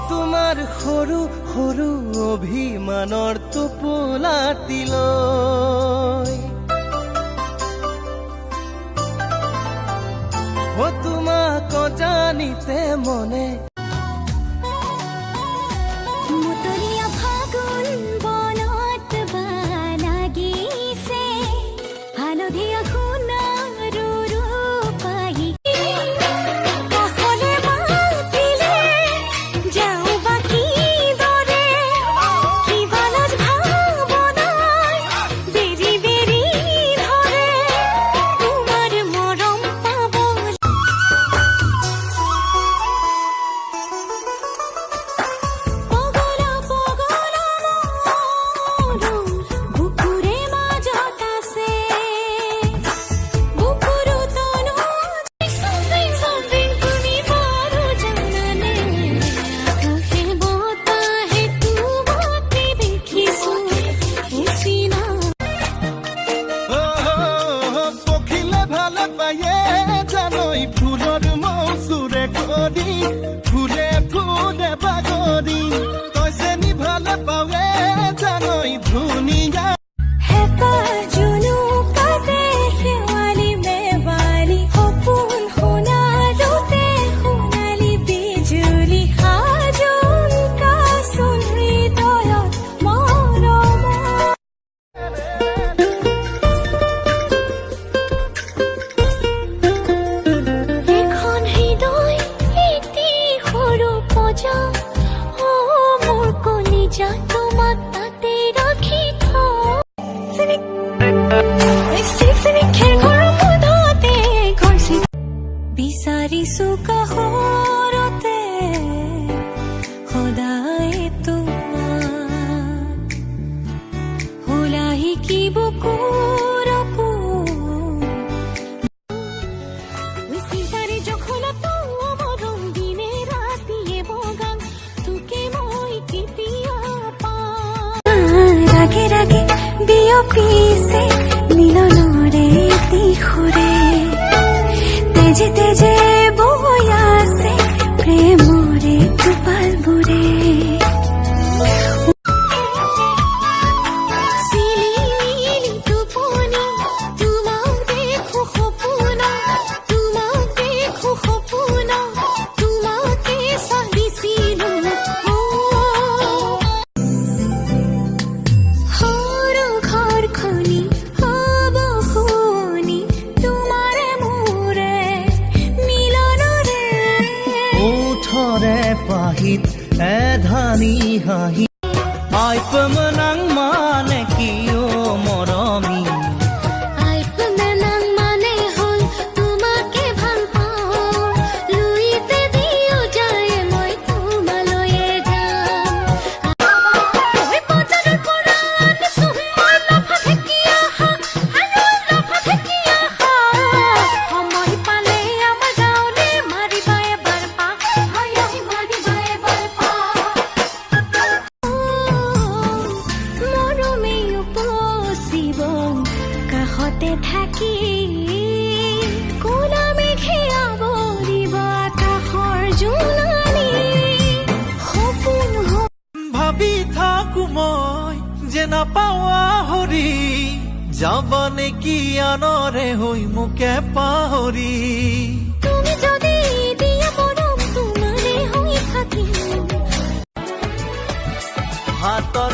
তোমাৰ সৰু সৰু অভিমানৰ টোপোলাটিলৈ তোমাক জানিতে মনে ফুলে ফুলে বাগৰি তইছে নিভালে পাৱে জানই ধুনীয়া হেপা জুনু কাতে শেৱালি মেৱালি সপোন সোণাৰুতে সোণালী বিজুলী সাজোন কাচোন হৃদয়ত মৰম এখন হৃদয় মোৰ কলিজা তোমাক তাতে ৰাখি বিচাৰিছো কাষৰতে সদায় তোমাক ওলাই কি বুকুৰকো যখন ৰাগে ৰাগে বিয়পিছে মিলনৰে দিশৰে তেজে তেজে বৈ আছে প্ৰেমৰে টোপালবোৰে পাহিত এধানি হাঁহি আই পেমেনাং মানে কিয় মৰমী আই পেমেনাং মানে হ'ল তোমাকে ভাল পাওঁ লুইতে দিও যায় মই তোমালৈয়ে যাম বজাৰৰ পৰা আনিছো মই লফা ঢেঁকী আহা আৰু লফা ঢেঁকী আহা সময় পালে আমাৰ গাঁৱলে মাৰিবা এবাৰ পা কাষতে থাকি কোলা মেঘে আৱৰিব আকাশৰ জোনালী সপোন ভাবি থাকো মই যে নাপাওঁ আহৰি যাব নেকি আনৰে হৈ মোকে পাহৰি তুমি যদি দিয়া মৰম তোমাৰে হৈ থাকিম হাতৰ